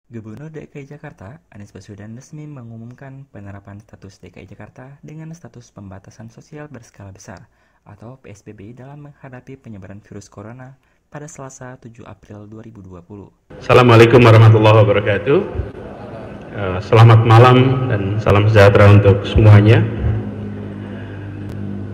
Gubernur DKI Jakarta, Anies Baswedan resmi mengumumkan penerapan status DKI Jakarta dengan status pembatasan sosial berskala besar atau PSBB dalam menghadapi penyebaran virus corona pada Selasa 7 April 2020. Assalamualaikum warahmatullahi wabarakatuh. Selamat malam dan salam sejahtera untuk semuanya.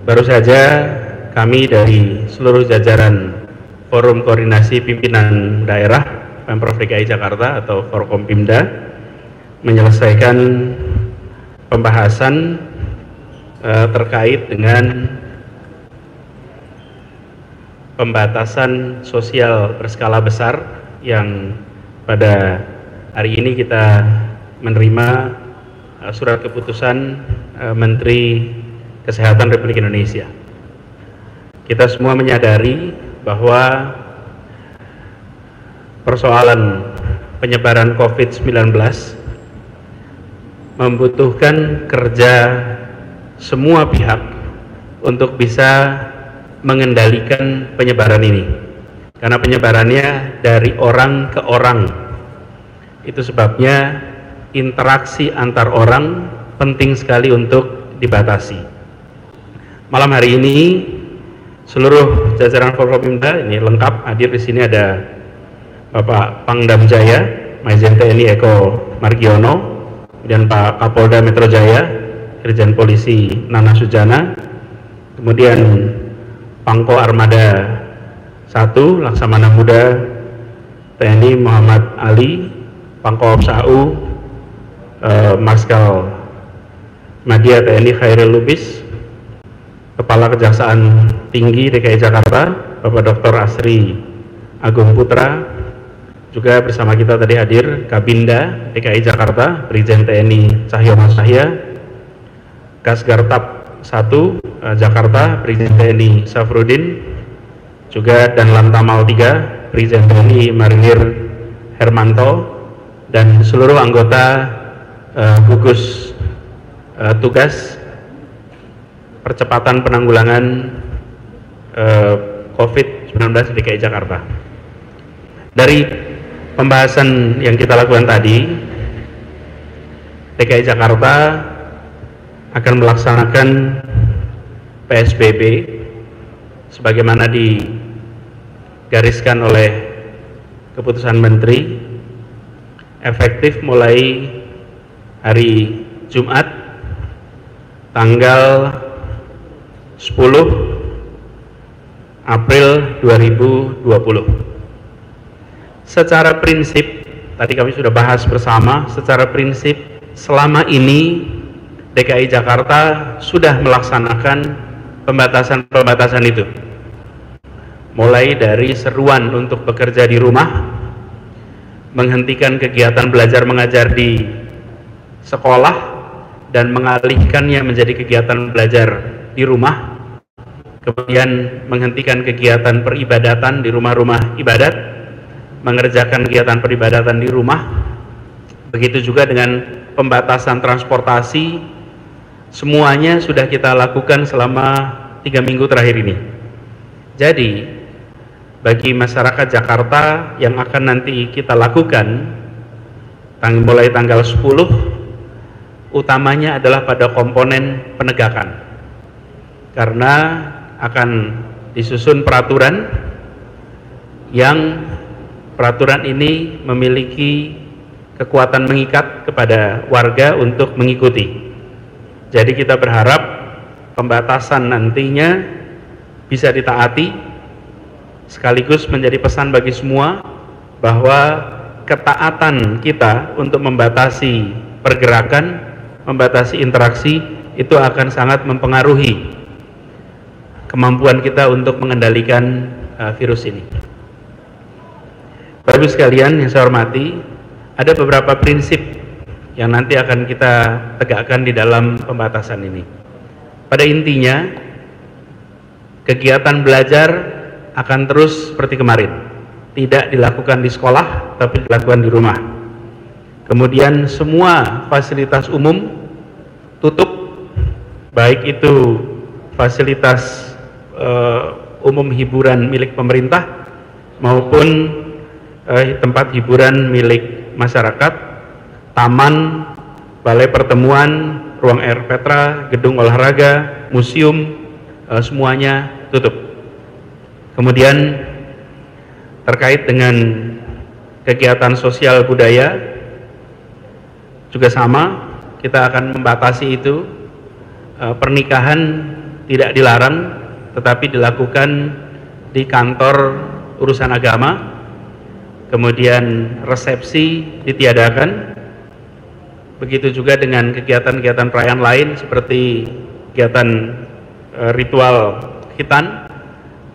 Baru saja kami dari seluruh jajaran Forum Koordinasi Pimpinan Daerah Pemprov DKI Jakarta atau Forkompimda menyelesaikan pembahasan terkait dengan pembatasan sosial berskala besar yang pada hari ini kita menerima surat keputusan Menteri Kesehatan Republik Indonesia. Kita semua menyadari bahwa persoalan penyebaran COVID-19 membutuhkan kerja semua pihak untuk bisa mengendalikan penyebaran ini, karena penyebarannya dari orang ke orang. Itu sebabnya interaksi antar orang penting sekali untuk dibatasi. Malam hari ini seluruh jajaran Forkompimda ini lengkap hadir. Di sini ada Bapak Pangdam Jaya, Majen TNI Eko Margiono, kemudian Pak Kapolda Metro Jaya, Irjen Polisi Nana Sujana, kemudian Pangko Armada 1 Laksamana Muda TNI Muhammad Ali, Pangko Ops AU Marskal Madya TNI Khairil Lubis, Kepala Kejaksaan Tinggi DKI Jakarta Bapak Dr. Asri Agung Putra, juga bersama kita tadi hadir Kabinda DKI Jakarta Brigjen TNI Cahyono Cahya, Kasgartab 1 Jakarta Brigjen TNI Safrudin, juga dan Lantamal 3 Brigjen TNI Marinir Hermanto, dan seluruh anggota gugus tugas percepatan penanggulangan COVID-19 di DKI Jakarta. Dari pembahasan yang kita lakukan tadi, DKI Jakarta akan melaksanakan PSBB sebagaimana digariskan oleh keputusan Menteri, efektif mulai hari Jumat tanggal 10 April 2020. Secara prinsip, tadi kami sudah bahas bersama, secara prinsip selama ini DKI Jakarta sudah melaksanakan pembatasan-pembatasan itu. Mulai dari seruan untuk bekerja di rumah, menghentikan kegiatan belajar mengajar di sekolah dan mengalihkannya menjadi kegiatan belajar di rumah, kemudian menghentikan kegiatan peribadatan di rumah-rumah ibadat, mengerjakan kegiatan peribadatan di rumah. Begitu juga dengan pembatasan transportasi, semuanya sudah kita lakukan selama 3 minggu terakhir ini. Jadi bagi masyarakat Jakarta yang akan nanti kita lakukan mulai tanggal 10, utamanya adalah pada komponen penegakan, karena akan disusun peraturan yang peraturan ini memiliki kekuatan mengikat kepada warga untuk mengikuti. Jadi kita berharap pembatasan nantinya bisa ditaati, sekaligus menjadi pesan bagi semua bahwa ketaatan kita untuk membatasi pergerakan, membatasi interaksi itu akan sangat mempengaruhi kemampuan kita untuk mengendalikan virus ini. Bapak Ibu sekalian yang saya hormati, ada beberapa prinsip yang nanti akan kita tegakkan di dalam pembatasan ini. Pada intinya, kegiatan belajar akan terus seperti kemarin, tidak dilakukan di sekolah tapi dilakukan di rumah. Kemudian semua fasilitas umum tutup, baik itu fasilitas umum hiburan milik pemerintah maupun tempat hiburan milik masyarakat, taman, balai pertemuan, ruang air Petra, gedung olahraga, museum, semuanya tutup. Kemudian terkait dengan kegiatan sosial budaya juga sama, kita akan membatasi itu. Pernikahan tidak dilarang, tetapi dilakukan di kantor urusan agama. Kemudian resepsi ditiadakan. Begitu juga dengan kegiatan-kegiatan perayaan lain seperti kegiatan ritual khitan,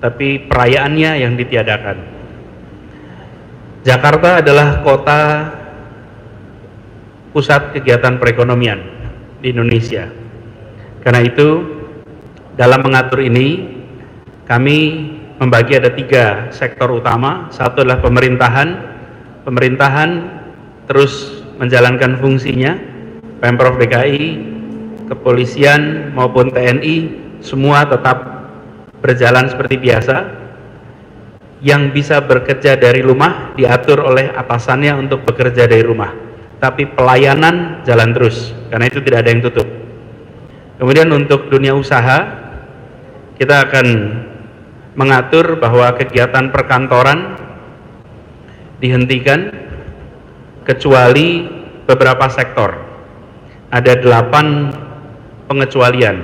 tapi perayaannya yang ditiadakan. Jakarta adalah kota pusat kegiatan perekonomian di Indonesia. Karena itu, dalam mengatur ini, kami membagi ada 3 sektor utama. Satu adalah pemerintahan. Pemerintahan terus menjalankan fungsinya. Pemprov DKI, kepolisian maupun TNI, semua tetap berjalan seperti biasa. Yang bisa bekerja dari rumah diatur oleh atasannya untuk bekerja dari rumah. Tapi pelayanan jalan terus, karena itu tidak ada yang tutup. Kemudian untuk dunia usaha, kita akan mengatur bahwa kegiatan perkantoran dihentikan kecuali beberapa sektor. Ada 8 pengecualian.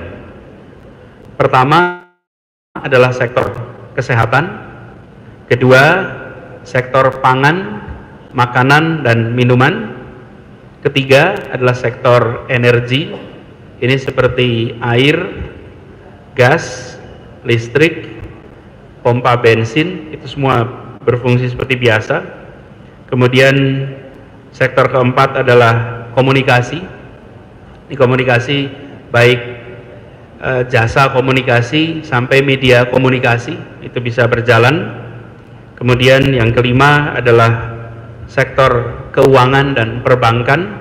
Pertama adalah sektor kesehatan, kedua sektor pangan, makanan dan minuman, ketiga adalah sektor energi. Ini seperti air, gas, listrik, pompa bensin, itu semua berfungsi seperti biasa. Kemudian sektor keempat adalah komunikasi. Di komunikasi baik jasa komunikasi sampai media komunikasi itu bisa berjalan. Kemudian yang kelima adalah sektor keuangan dan perbankan,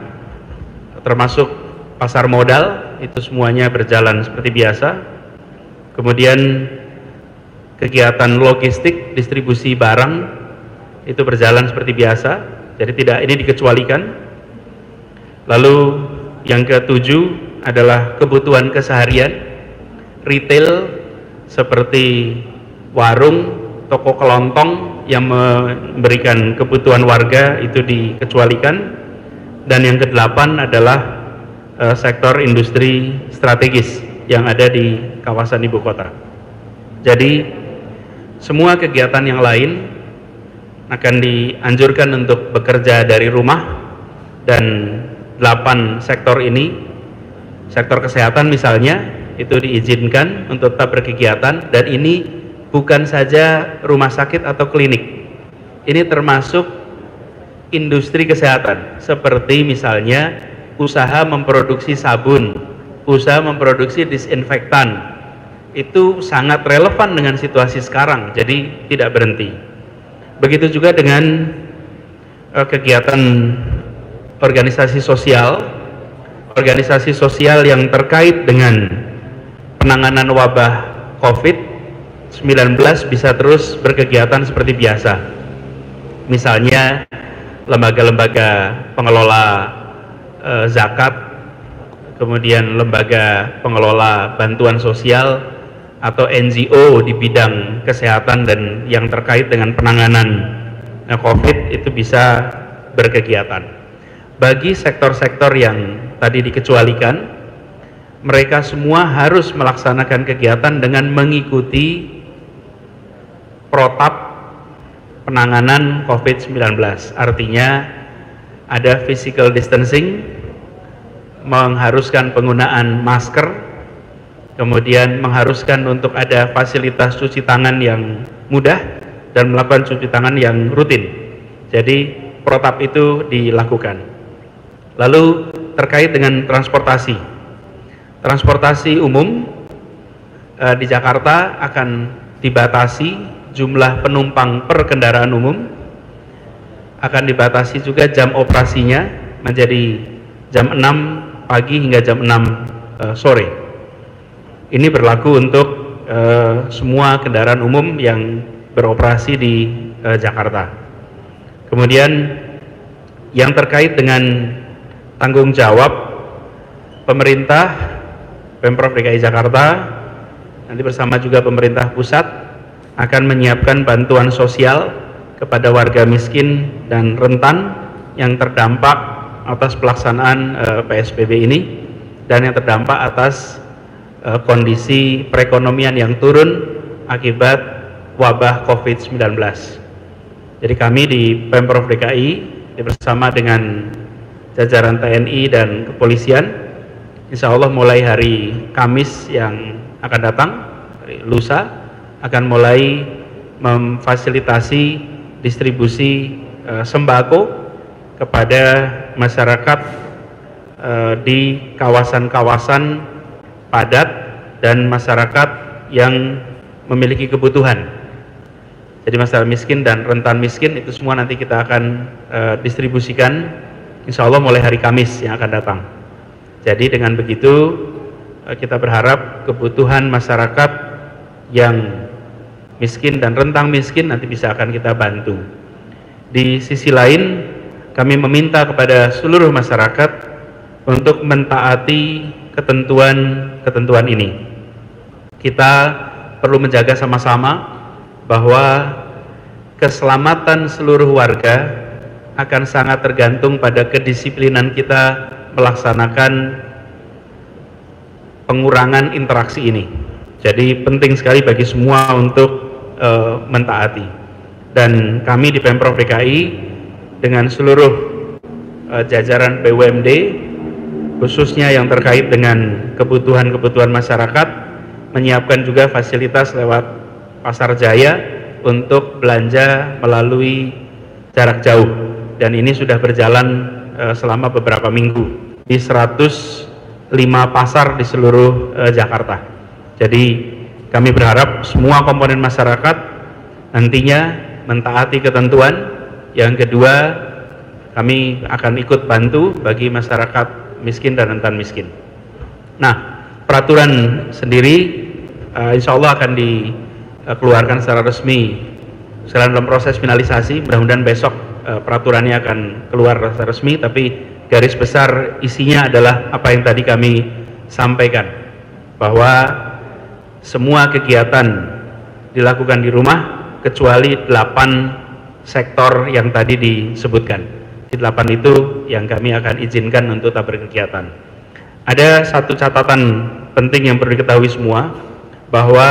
termasuk pasar modal, itu semuanya berjalan seperti biasa. Kemudian kegiatan logistik, distribusi barang itu berjalan seperti biasa, jadi tidak, ini dikecualikan. Lalu yang ketujuh adalah kebutuhan keseharian, retail seperti warung, toko kelontong yang memberikan kebutuhan warga itu dikecualikan. Dan yang kedelapan adalah sektor industri strategis yang ada di kawasan ibu kota. Jadi semua kegiatan yang lain akan dianjurkan untuk bekerja dari rumah, dan 8 sektor ini, sektor kesehatan misalnya, itu diizinkan untuk tetap berkegiatan, dan ini bukan saja rumah sakit atau klinik, ini termasuk industri kesehatan, seperti misalnya usaha memproduksi sabun, usaha memproduksi disinfektan, itu sangat relevan dengan situasi sekarang, jadi tidak berhenti. Begitu juga dengan kegiatan organisasi sosial yang terkait dengan penanganan wabah COVID-19 bisa terus berkegiatan seperti biasa. Misalnya lembaga-lembaga pengelola zakat, kemudian lembaga pengelola bantuan sosial atau NGO di bidang kesehatan dan yang terkait dengan penanganan COVID itu bisa berkegiatan. Bagi sektor-sektor yang tadi dikecualikan, mereka semua harus melaksanakan kegiatan dengan mengikuti protap penanganan COVID-19. Artinya ada physical distancing, mengharuskan penggunaan masker, kemudian mengharuskan untuk ada fasilitas cuci tangan yang mudah dan melakukan cuci tangan yang rutin. Jadi protap itu dilakukan. Lalu terkait dengan transportasi umum di Jakarta akan dibatasi jumlah penumpang per kendaraan umum, akan dibatasi juga jam operasinya menjadi jam 6 pagi hingga jam 6 sore. Ini berlaku untuk semua kendaraan umum yang beroperasi di Jakarta. Kemudian yang terkait dengan tanggung jawab pemerintah, Pemprov DKI Jakarta, nanti bersama juga pemerintah pusat akan menyiapkan bantuan sosial kepada warga miskin dan rentan yang terdampak atas pelaksanaan PSBB ini dan yang terdampak atas kondisi perekonomian yang turun akibat wabah COVID-19. Jadi kami di Pemprov DKI bersama dengan jajaran TNI dan kepolisian, insya Allah mulai hari Kamis yang akan datang, hari lusa, akan mulai memfasilitasi distribusi sembako kepada masyarakat di kawasan-kawasan padat dan masyarakat yang memiliki kebutuhan. Jadi masyarakat miskin dan rentan miskin itu semua nanti kita akan distribusikan insya Allah mulai hari Kamis yang akan datang. Jadi dengan begitu kita berharap kebutuhan masyarakat yang miskin dan rentang miskin nanti bisa akan kita bantu. Di sisi lain kami meminta kepada seluruh masyarakat untuk mentaati ketentuan ini. Kita perlu menjaga sama-sama bahwa keselamatan seluruh warga akan sangat tergantung pada kedisiplinan kita melaksanakan pengurangan interaksi ini. Jadi penting sekali bagi semua untuk mentaati. Dan kami di Pemprov DKI dengan seluruh jajaran BUMD khususnya yang terkait dengan kebutuhan-kebutuhan masyarakat menyiapkan juga fasilitas lewat Pasar Jaya untuk belanja melalui jarak jauh, dan ini sudah berjalan selama beberapa minggu di 105 pasar di seluruh Jakarta. Jadi kami berharap semua komponen masyarakat nantinya mentaati ketentuan. Yang kedua, kami akan ikut bantu bagi masyarakat miskin dan rentan miskin. Nah, peraturan sendiri insya Allah akan dikeluarkan secara resmi dalam proses finalisasi. Mudah-mudahan besok peraturannya akan keluar secara resmi, tapi garis besar isinya adalah apa yang tadi kami sampaikan, bahwa semua kegiatan dilakukan di rumah kecuali 8 sektor yang tadi disebutkan. Di 8 itu yang kami akan izinkan untuk tak berkegiatan. Ada satu catatan penting yang perlu diketahui semua, bahwa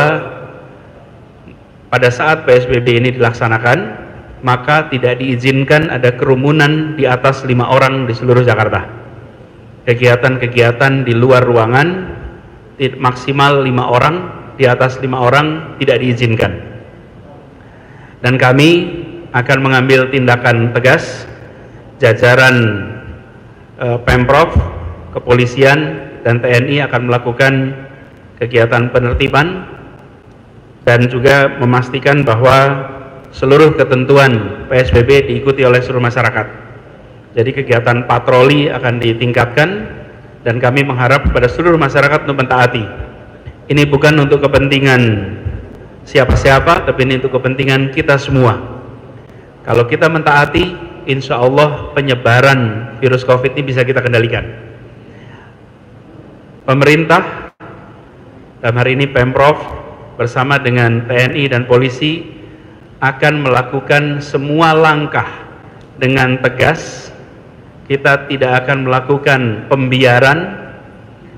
pada saat PSBB ini dilaksanakan, maka tidak diizinkan ada kerumunan di atas 5 orang di seluruh Jakarta. Kegiatan-kegiatan di luar ruangan maksimal 5 orang, di atas 5 orang tidak diizinkan. Dan kami akan mengambil tindakan tegas, jajaran Pemprov, kepolisian, dan TNI akan melakukan kegiatan penertiban dan juga memastikan bahwa seluruh ketentuan PSBB diikuti oleh seluruh masyarakat. Jadi kegiatan patroli akan ditingkatkan dan kami mengharap kepada seluruh masyarakat untuk mentaati. Ini bukan untuk kepentingan siapa-siapa, tapi ini untuk kepentingan kita semua. Kalau kita mentaati, insya Allah penyebaran virus COVID ini bisa kita kendalikan. Pemerintah, dalam hari ini Pemprov bersama dengan TNI dan polisi akan melakukan semua langkah dengan tegas. Kita tidak akan melakukan pembiaran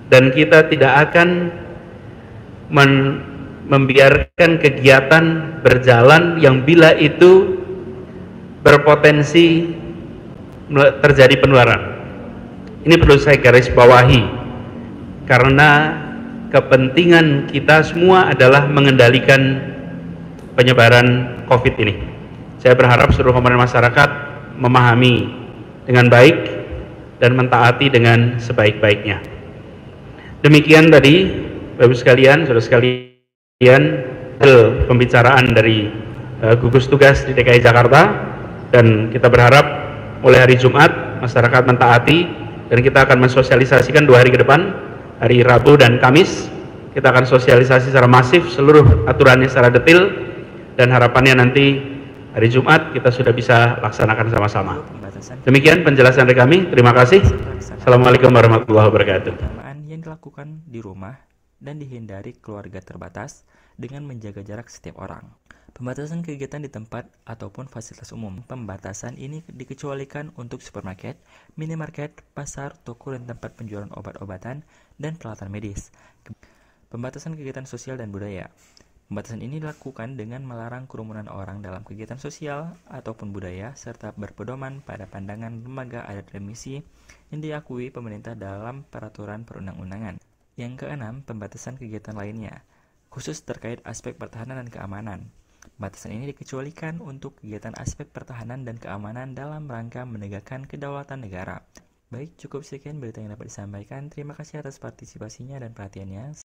dan kita tidak akan membiarkan kegiatan berjalan yang bila itu berpotensi terjadi penularan. Ini perlu saya garis bawahi, karena kepentingan kita semua adalah mengendalikan penyebaran COVID ini. Saya berharap seluruh komponen masyarakat memahami dengan baik dan mentaati dengan sebaik-baiknya. Demikian tadi, Bapak-Ibu sekalian, saudara sekalian, pembicaraan dari gugus tugas di DKI Jakarta. Dan kita berharap mulai hari Jumat masyarakat mentaati, dan kita akan mensosialisasikan 2 hari ke depan, hari Rabu dan Kamis. Kita akan sosialisasi secara masif seluruh aturannya secara detail, dan harapannya nanti hari Jumat kita sudah bisa laksanakan sama-sama. Demikian penjelasan dari kami. Terima kasih. Assalamualaikum warahmatullahi wabarakatuh. Keagamaan yang dilakukan di rumah dan dihindari keluarga terbatas dengan menjaga jarak setiap orang. Pembatasan kegiatan di tempat ataupun fasilitas umum. Pembatasan ini dikecualikan untuk supermarket, minimarket, pasar, toko dan tempat penjualan obat-obatan dan peralatan medis. Pembatasan kegiatan sosial dan budaya. Pembatasan ini dilakukan dengan melarang kerumunan orang dalam kegiatan sosial ataupun budaya serta berpedoman pada pandangan lembaga adat dan misi yang diakui pemerintah dalam peraturan perundang-undangan. Yang keenam, pembatasan kegiatan lainnya, khusus terkait aspek pertahanan dan keamanan. Pembatasan ini dikecualikan untuk kegiatan aspek pertahanan dan keamanan dalam rangka menegakkan kedaulatan negara. Baik, cukup sekian berita yang dapat disampaikan. Terima kasih atas partisipasinya dan perhatiannya.